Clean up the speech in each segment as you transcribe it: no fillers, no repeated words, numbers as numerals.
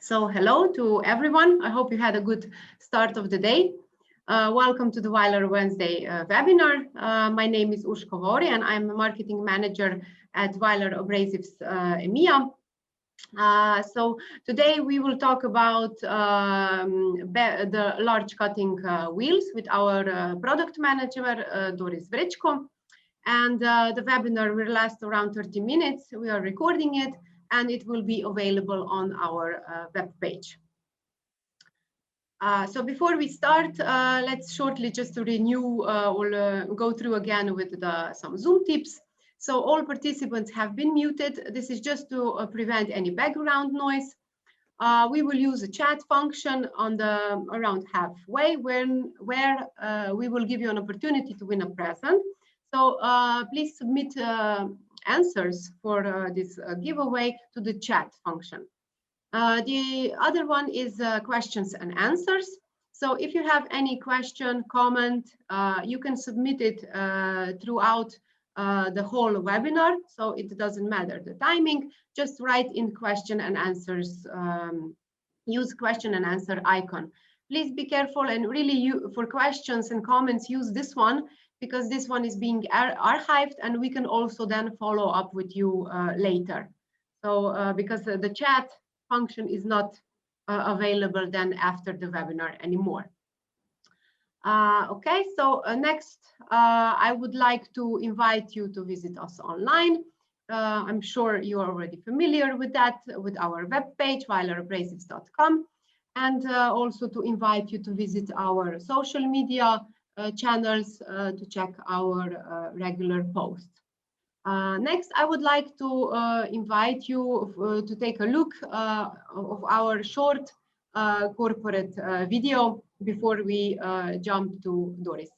So hello to everyone. I hope you had a good start of the day. Welcome to the Weiler Wednesday webinar. My name is Ushko Vori and I'm a marketing manager at Weiler Abrasives EMEA. So today we will talk about the large cutting wheels with our product manager, Doris Vrečko. And the webinar will last around 30 minutes. We are recording it and it will be available on our web page. So before we start, let's shortly just to renew or go through again with some Zoom tips. So all participants have been muted. This is just to prevent any background noise. We will use a chat function on the around halfway where we will give you an opportunity to win a present. So please submit answers for this giveaway to the chat function. The other one is questions and answers. So if you have any question, comment, you can submit it throughout the whole webinar. So it doesn't matter the timing, just write in question and answers, use question and answer icon. Please be careful and really for questions and comments, use this one because this one is being archived and we can also then follow up with you later. So because the chat function is not available then after the webinar anymore. Okay, so next I would like to invite you to visit us online. I'm sure you are already familiar with that, with our webpage, weilerabrasives.com, and also to invite you to visit our social media channels to check our regular posts. Next, I would like to invite you to take a look of our short corporate video before we jump to Doris.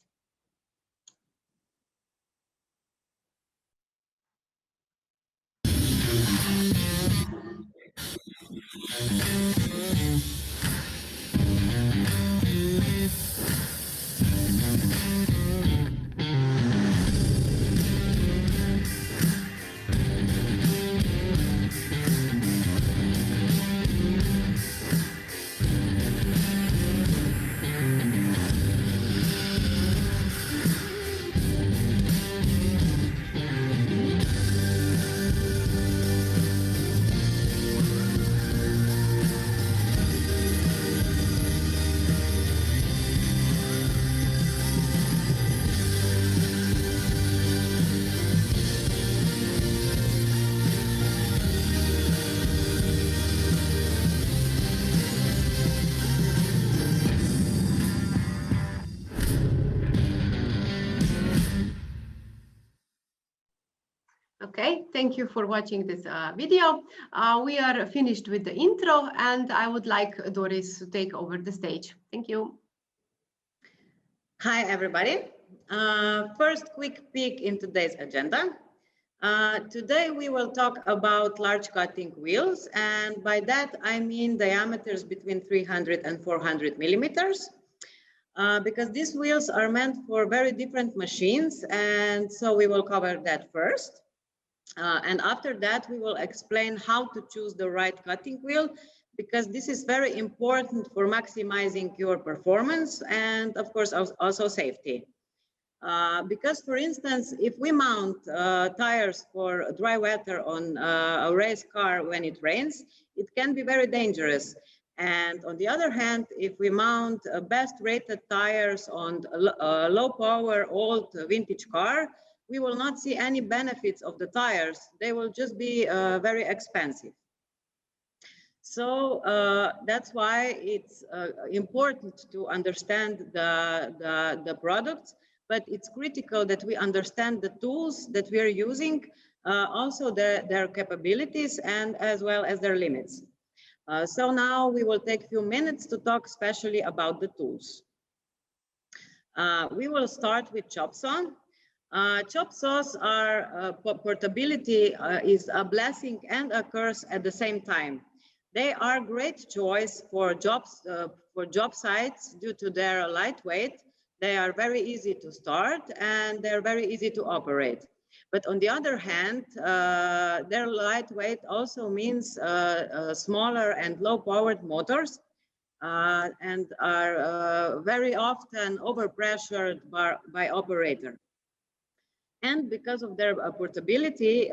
Okay, thank you for watching this video. We are finished with the intro and I would like Doris to take over the stage. Thank you. Hi, everybody. First, quick peek in today's agenda. Today, we will talk about large cutting wheels. And by that, I mean diameters between 300 and 400 millimeters. Because these wheels are meant for very different machines. And so we will cover that first. And after that, we will explain how to choose the right cutting wheel, because this is very important for maximizing your performance and, of course, also safety. Because, for instance, if we mount tires for dry weather on a race car when it rains, it can be very dangerous. And on the other hand, if we mount best rated tires on a low power old vintage car, we will not see any benefits of the tires. They will just be very expensive. So that's why it's important to understand the products, but it's critical that we understand the tools that we are using, also their capabilities and as well as their limits. So now we will take a few minutes to talk especially about the tools. We will start with chop saw. Chop saws are portability is a blessing and a curse at the same time. They are great choice for job sites due to their lightweight. They are very easy to start and they're very easy to operate. But on the other hand, their lightweight also means smaller and low-powered motors, and are very often overpressured by operator. And because of their portability,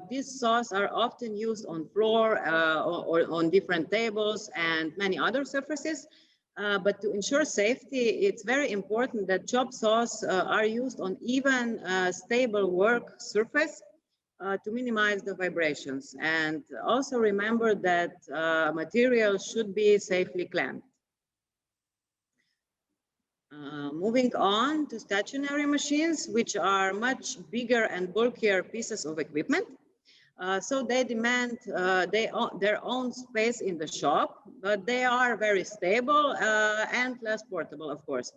these saws are often used on floor or on different tables and many other surfaces. But to ensure safety, it's very important that chop saws are used on even stable work surface to minimize the vibrations. And also remember that material should be safely clamped. Moving on to stationary machines, which are much bigger and bulkier pieces of equipment. So they demand their own space in the shop, but they are very stable and less portable, of course.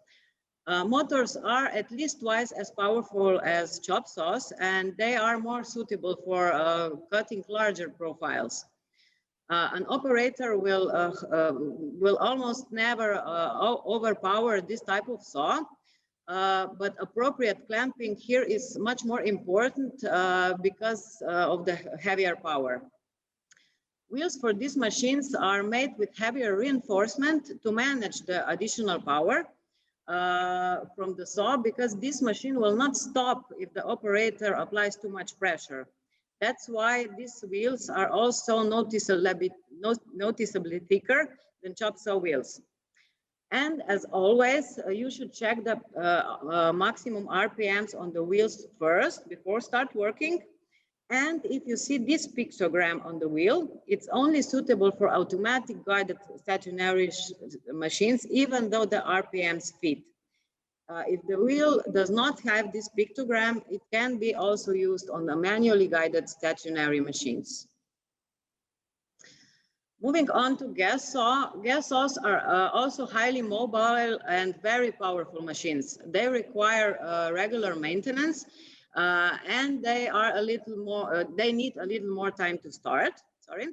Motors are at least twice as powerful as chop saws, and they are more suitable for cutting larger profiles. An operator will almost never overpower this type of saw, but appropriate clamping here is much more important because of the heavier power. Wheels for these machines are made with heavier reinforcement to manage the additional power from the saw, because this machine will not stop if the operator applies too much pressure. That's why these wheels are also noticeably thicker than chop saw wheels. And as always, you should check the maximum RPMs on the wheels first before start working. And if you see this pictogram on the wheel, it's only suitable for automatic guided stationary machines, even though the RPMs fit. If the wheel does not have this pictogram, it can be also used on the manually guided stationary machines. Moving on to gas saws are also highly mobile and very powerful machines. They require regular maintenance, and they are a little more. They need a little more time to start. Sorry.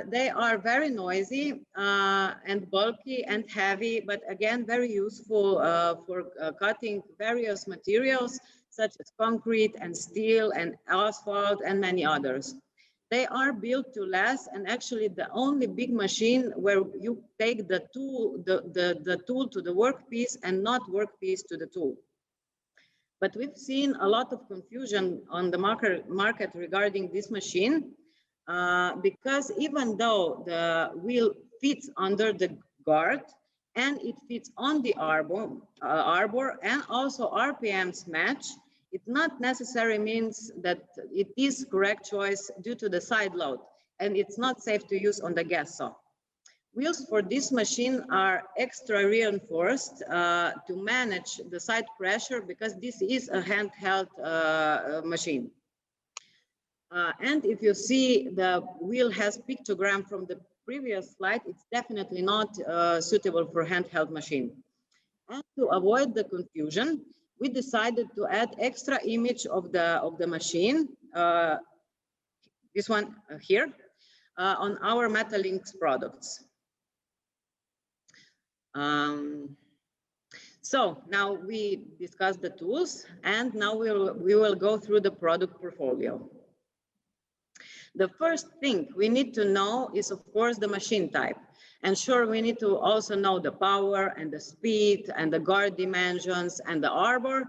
They are very noisy and bulky and heavy, but again, very useful for cutting various materials such as concrete and steel and asphalt and many others. They are built to last, and actually the only big machine where you take the tool, the tool to the workpiece and not workpiece to the tool. But we've seen a lot of confusion on the market regarding this machine. Because even though the wheel fits under the guard and it fits on the arbor and also RPMs match, it not necessarily means that it is correct choice due to the side load, and it's not safe to use on the gas saw. Wheels for this machine are extra reinforced to manage the side pressure, because this is a handheld machine. And if you see the wheel has pictogram from the previous slide, it's definitely not suitable for handheld machine. And to avoid the confusion, we decided to add extra image of the machine, this one here, on our Metalinx products. So now we discussed the tools, and now we will go through the product portfolio. The first thing we need to know is, of course, the machine type. And sure, we need to also know the power and the speed and the guard dimensions and the arbor,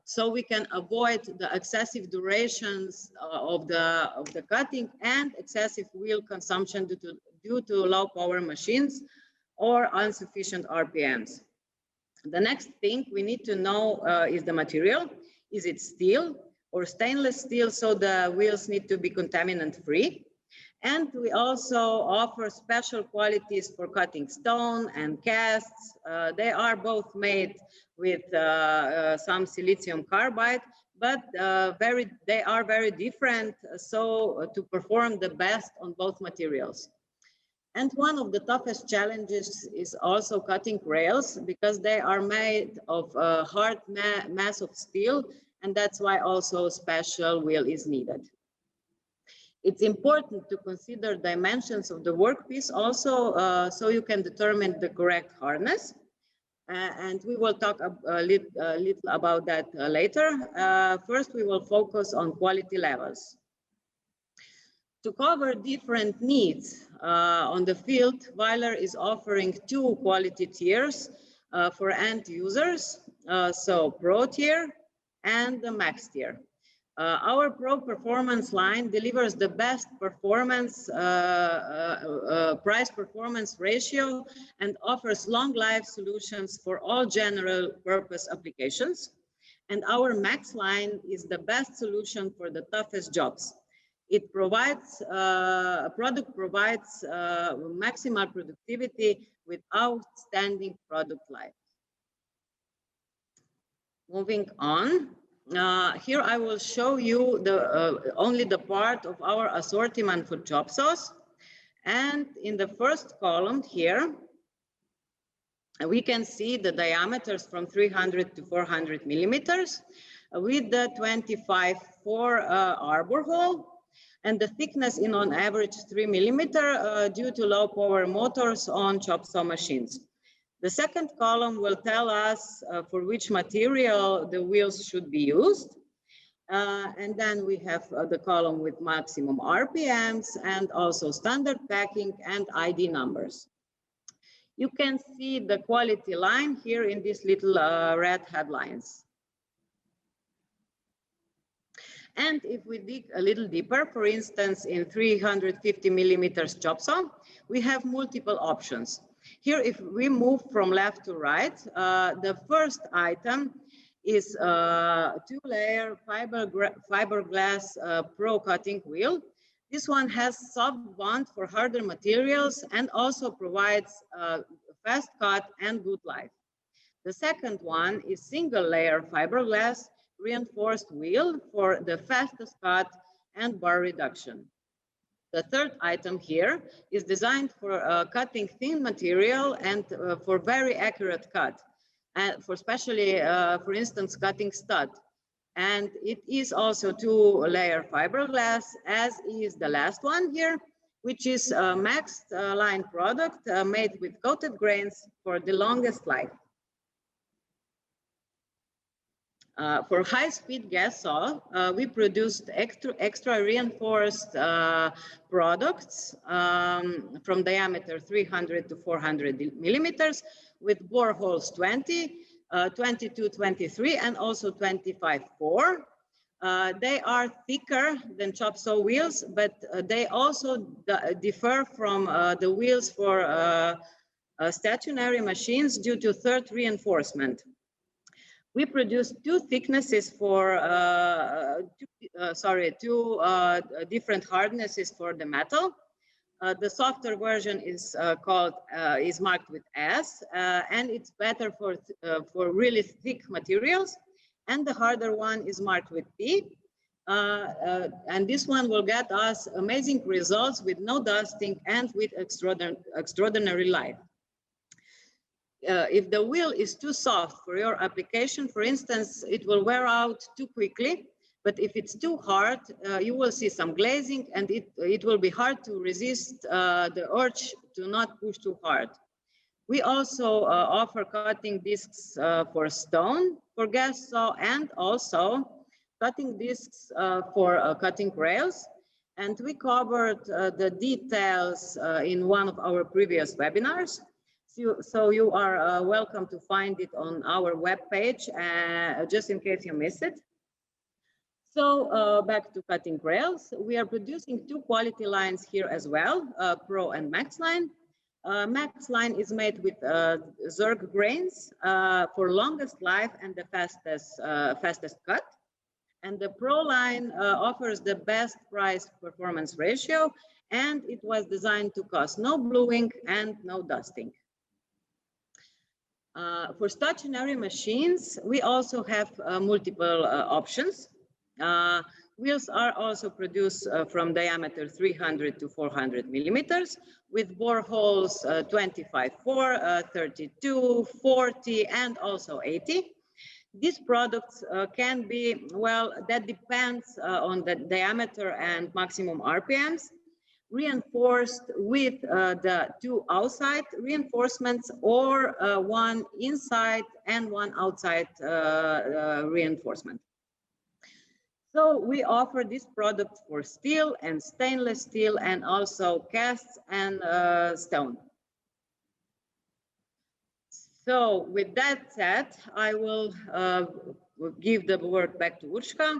so we can avoid the excessive durations of the cutting and excessive wheel consumption due to low power machines or insufficient RPMs. The next thing we need to know is the material. Is it steel or stainless steel? So the wheels need to be contaminant free. And we also offer special qualities for cutting stone and casts. They are both made with some silicium carbide, but they are very different, so to perform the best on both materials. And one of the toughest challenges is also cutting rails, because they are made of hard mass of steel, and that's why also special wheel is needed. It's important to consider dimensions of the workpiece also, so you can determine the correct hardness. and we will talk a little about that later. First, we will focus on quality levels. To cover different needs on the field, Weiler is offering 2 quality tiers for end users, so Pro tier and the Max tier. Our Pro Performance line delivers the best performance, price-performance ratio, and offers long-life solutions for all general purpose applications. And our Max line is the best solution for the toughest jobs. It provides, product provides maximal productivity with outstanding product life. Moving on. Here I will show you only the part of our assortment for job saws. And in the first column here, we can see the diameters from 300 to 400 millimeters with the 25-4 arbor hole, and the thickness in on average 3 millimeter due to low power motors on chop saw machines. The second column will tell us for which material the wheels should be used. And then we have the column with maximum RPMs and also standard packing and ID numbers. You can see the quality line here in these little red headlines. And if we dig a little deeper, for instance, in 350 millimeters chop saw, we have multiple options. Here, if we move from left to right, the first item is a 2-layer fiberglass Pro cutting wheel. This one has soft bond for harder materials and also provides fast cut and good life. The second one is single-layer fiberglass reinforced wheel for the fastest cut and bar reduction. The third item here is designed for cutting thin material and for very accurate cut, and for especially, for instance, cutting stud. And it is also 2-layer fiberglass, as is the last one here, which is a Max line product made with coated grains for the longest life. For high-speed gas saw, we produced extra reinforced products from diameter 300 to 400 millimeters with bore holes 20, 22, 23, and also 25-4. They are thicker than chop saw wheels, but they also differ from the wheels for stationary machines due to third reinforcement. We produce 2 thicknesses for, two different hardnesses for the metal. The softer version is is marked with S, and it's better for really thick materials. And the harder one is marked with P. And this one will get us amazing results with no dusting and with extraordinary life. If the wheel is too soft for your application, for instance, it will wear out too quickly. But if it's too hard, you will see some glazing, and it will be hard to resist the urge to not push too hard. We also offer cutting discs for stone, for gas saw, and also cutting discs for cutting rails. And we covered the details in one of our previous webinars. So you are welcome to find it on our webpage, just in case you miss it. So back to cutting rails, we are producing 2 quality lines here as well, Pro and Max line. Max line is made with Zerg grains for longest life and the fastest cut. And the Pro line offers the best price performance ratio, and it was designed to cause no bluing and no dusting. For stationary machines, we also have multiple options. Wheels are also produced from diameter 300 to 400 millimeters with bore holes 25-4, 32, 40, and also 80. These products can be, well, that depends on the diameter and maximum RPMs. reinforced with the two outside reinforcements, or one inside and one outside reinforcement. So we offer this product for steel and stainless steel, and also casts and stone. So with that said, I will give the word back to Urška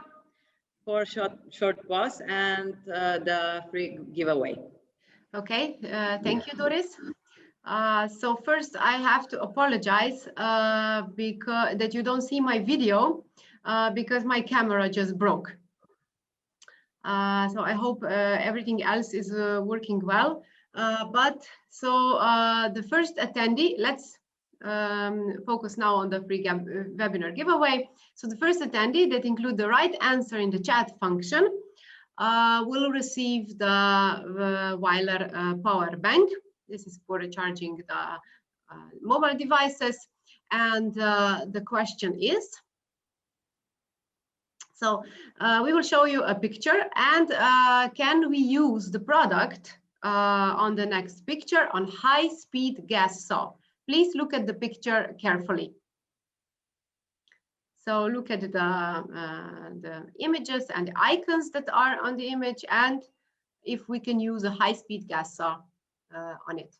for short pause and the free giveaway. Okay, thank you, Doris. So first, I have to apologize because that you don't see my video because my camera just broke. So I hope everything else is working well. The first attendee, let's focus now on the free webinar giveaway. So the first attendee that include the right answer in the chat function will receive the Weiler power bank. This is for charging the mobile devices. And the question is, so we will show you a picture, and can we use the product on the next picture on high-speed gas saw? Please look at the picture carefully. So look at the images and the icons that are on the image, and if we can use a high-speed gas saw on it.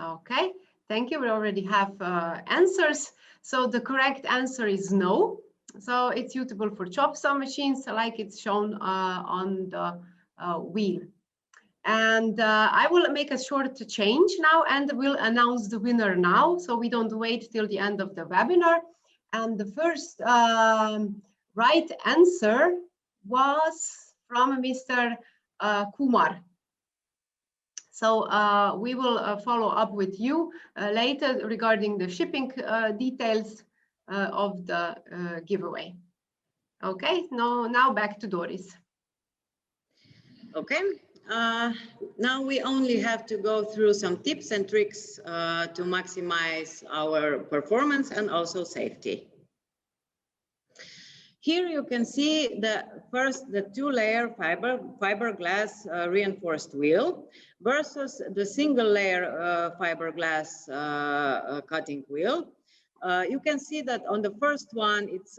Okay, thank you. We already have answers. So the correct answer is no. So it's suitable for chop saw machines, like it's shown on the wheel. And I will make a short change now, and we'll announce the winner now, so we don't wait till the end of the webinar. And the first right answer was from Mr. Kumar. So we will follow up with you later regarding the shipping details of the giveaway. Okay, now back to Doris. Okay. Now we only have to go through some tips and tricks to maximize our performance and also safety. Here you can see the two-layer fiberglass reinforced wheel versus the single-layer fiberglass cutting wheel. You can see that on the first one, it's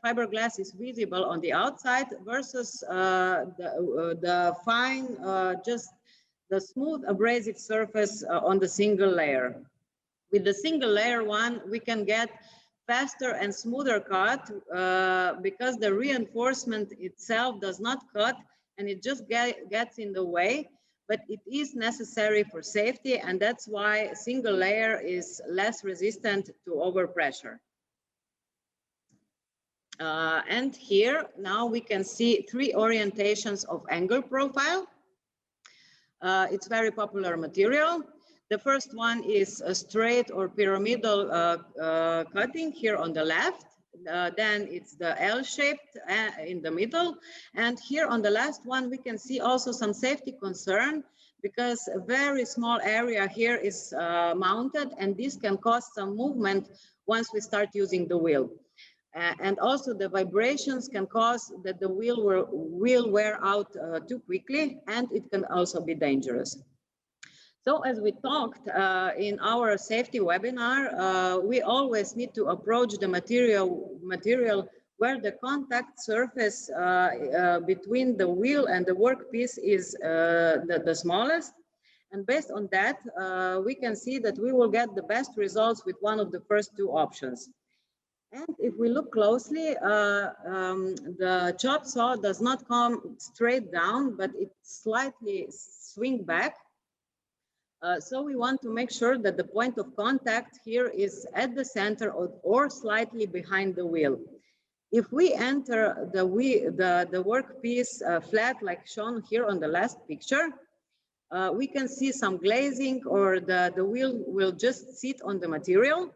fiberglass is visible on the outside versus the fine, just the smooth abrasive surface on the single layer. With the single layer one, we can get faster and smoother cut because the reinforcement itself does not cut and it just gets in the way. But it is necessary for safety, and that's why a single layer is less resistant to overpressure. And here now we can see three orientations of angle profile. It's very popular material. The first one is a straight or pyramidal cutting here on the left. Then it's the L-shaped in the middle. And here on the last one, we can see also some safety concern because a very small area here is mounted, and this can cause some movement once we start using the wheel. And also the vibrations can cause that the wheel will wear out too quickly, and it can also be dangerous. So as we talked in our safety webinar, we always need to approach the material where the contact surface between the wheel and the workpiece is the smallest. And based on that, we can see that we will get the best results with one of the first two options. And if we look closely, the chop saw does not come straight down, but it slightly swings back. So we want to make sure that the point of contact here is at the center or slightly behind the wheel. If we enter the workpiece flat, like shown here on the last picture, we can see some glazing, or the wheel will just sit on the material.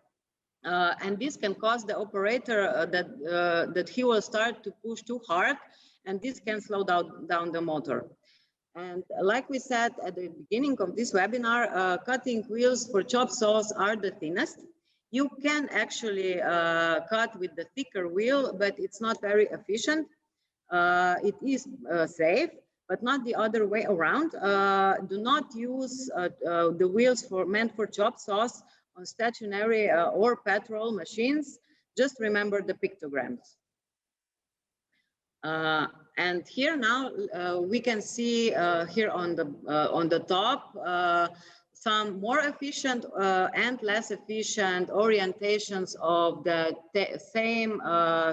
And this can cause the operator that he will start to push too hard, and this can slow down the motor. And like we said at the beginning of this webinar, cutting wheels for chop saws are the thinnest. You can actually cut with the thicker wheel, but it's not very efficient. It is safe, but not the other way around. Do not use the wheels meant for chop saws on stationary or petrol machines. Just remember the pictograms. And here now we can see here on the top some more efficient and less efficient orientations of the same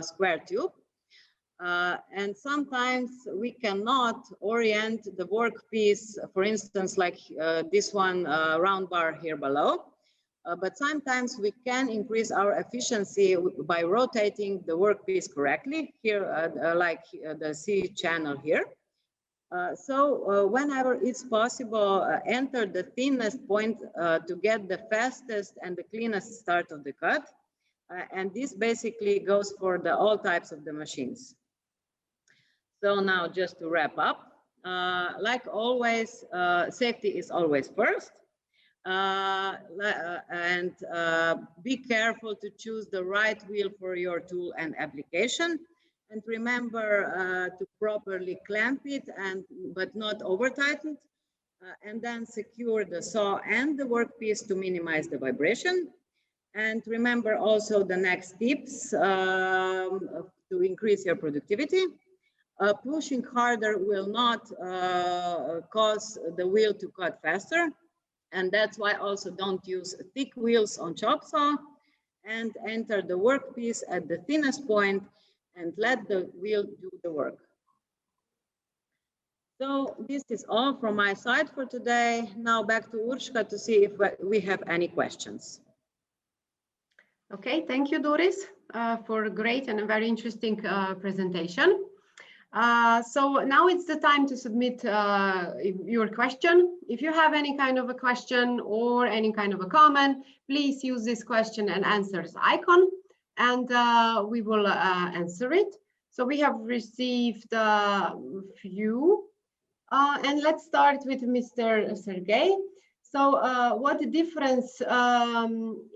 square tube. And sometimes we cannot orient the workpiece, for instance, like this one round bar here below. But sometimes we can increase our efficiency by rotating the workpiece correctly, here like the C channel here. So whenever it's possible, enter the thinnest point to get the fastest and the cleanest start of the cut. And this basically goes for all types of the machines. So now just to wrap up, like always, safety is always first. And be careful to choose the right wheel for your tool and application. And remember to properly clamp it, but not over tighten. And then secure the saw and the workpiece to minimize the vibration. And remember also the next tips to increase your productivity. Pushing harder will not cause the wheel to cut faster. And that's why also don't use thick wheels on chop saw, and enter the workpiece at the thinnest point and let the wheel do the work. So this is all from my side for today. Now back to Urshka to see if we have any questions. Okay, thank you, Doris, for a great and a very interesting presentation. So now it's the time to submit your question. If you have any kind of a question or any kind of a comment, please use this question and answers icon, and we will answer it. So we have received a few, and let's start with Mr. Sergey. So what the difference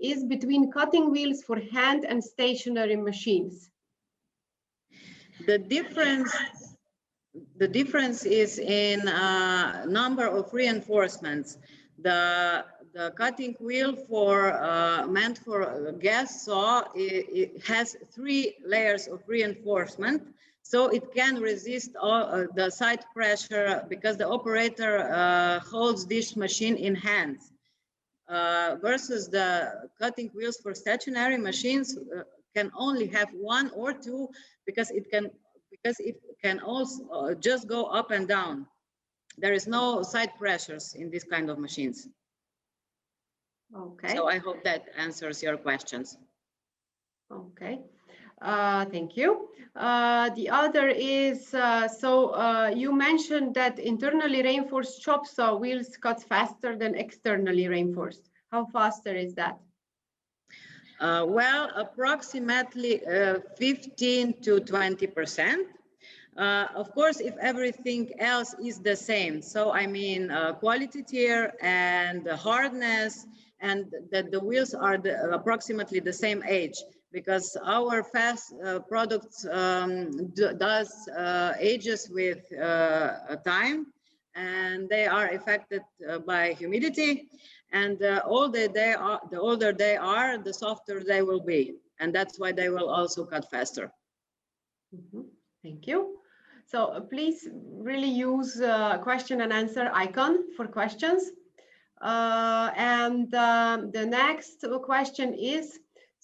is between cutting wheels for hand and stationary machines? The difference is in number of reinforcements. The cutting wheel meant for a gas saw, it has 3 layers of reinforcement, so it can resist all the side pressure because the operator holds this machine in hands. Versus the cutting wheels for stationary machines can only have 1 or 2 because it can also just go up and down. There is no side pressures in this kind of machines. Okay. So I hope that answers your questions. Okay. Thank you. The other is, you mentioned that internally reinforced chop saw wheels cut faster than externally reinforced. How faster is that? Well, approximately 15 to 20%. Of course, if everything else is the same, so I mean quality tier and the hardness, and that the wheels are approximately the same age, because our fast products does ages with time, and they are affected by humidity. And the older they are, the softer they will be. And that's why they will also cut faster. Mm-hmm. Thank you. So please really use question and answer icon for questions. The next question is,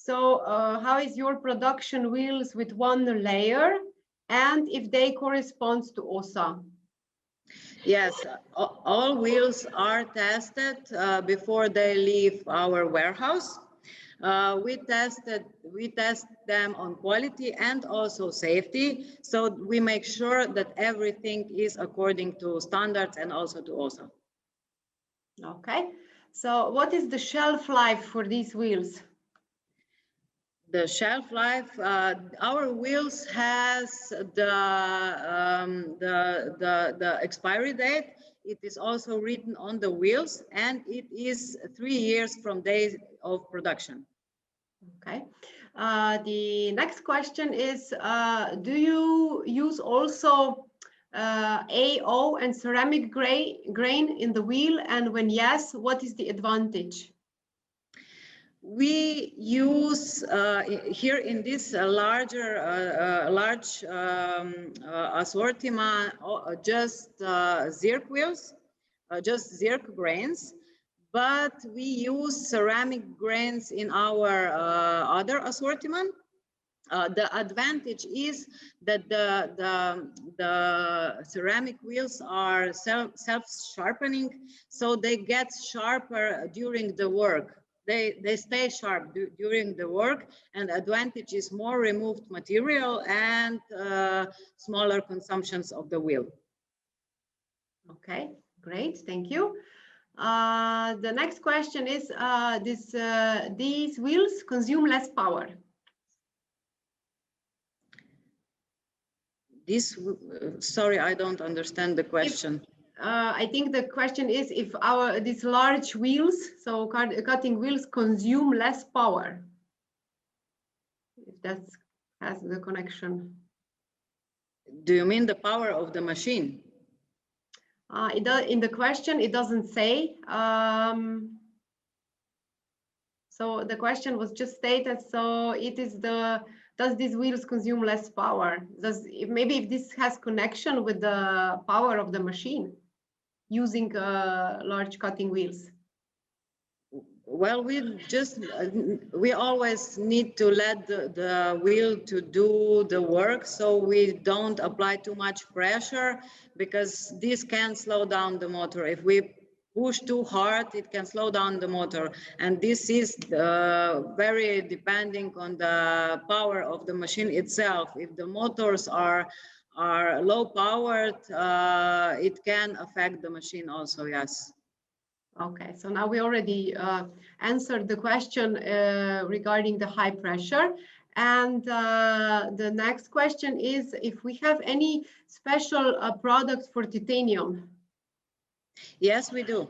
how is your production wheels with 1 layer, and if they correspond to OSA? Yes, all wheels are tested before they leave our warehouse. We test them on quality and also safety, so we make sure that everything is according to standards and also to OSA. Okay, so what is the shelf life for these wheels? The shelf life, our wheels has the expiry date. It is also written on the wheels, and it is 3 years from days of production. Okay. The next question is, do you use also AO and ceramic grain in the wheel? And when yes, what is the advantage? We use here in this large assortment just zirc wheels, just zirc grains, but we use ceramic grains in our other assortment. The advantage is that the ceramic wheels are self-sharpening, so they get sharper during the work. They stay sharp during the work, and advantage is more removed material and smaller consumptions of the wheel. Okay, great, thank you. The next question is, these wheels consume less power. Sorry, I don't understand the question. I think the question is if these large wheels, so cutting wheels, consume less power. If that has the connection. Do you mean the power of the machine? In the question, it doesn't say. So the question was just stated. So it is does these wheels consume less power? Maybe if this has connection with the power of the machine using large cutting wheels? Well, we always need to let the wheel to do the work, so we don't apply too much pressure, because this can slow down the motor. If we push too hard, it can slow down the motor, and this is very depending on the power of the machine itself. If the motors are low powered, it can affect the machine also, yes. Okay, so now we already answered the question regarding the high pressure. And the next question is if we have any special products for titanium. Yes, we do.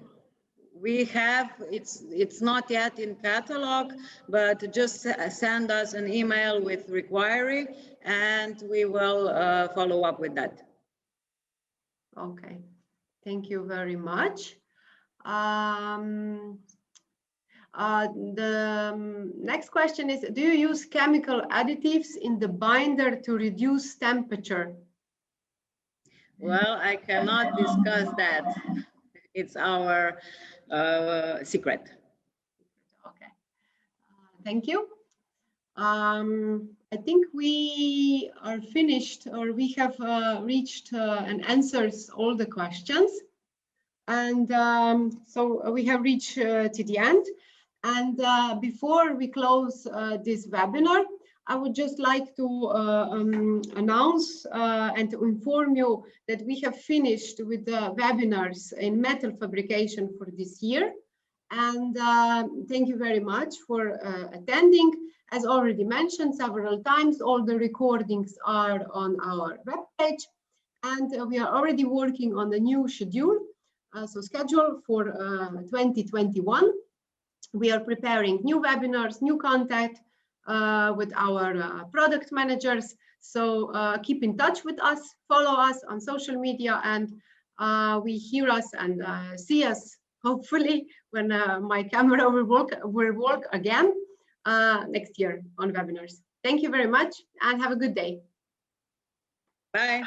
We have, it's not yet in catalog, but just send us an email with requiry and we will follow up with that. Okay, thank you very much. The next question is, do you use chemical additives in the binder to reduce temperature? Well, I cannot discuss that. It's our secret. Okay, thank you. I think we are finished, or we have reached and answers all the questions. And so we have reached to the end. And before we close this webinar, I would just like to announce and to inform you that we have finished with the webinars in metal fabrication for this year. And thank you very much for attending. As already mentioned several times, all the recordings are on our webpage, and we are already working on a new schedule. So schedule for 2021. We are preparing new webinars, new content with our product managers. So keep in touch with us, follow us on social media, and we hear us and see us hopefully when my camera will work again next year on webinars. Thank you very much and have a good day. Bye.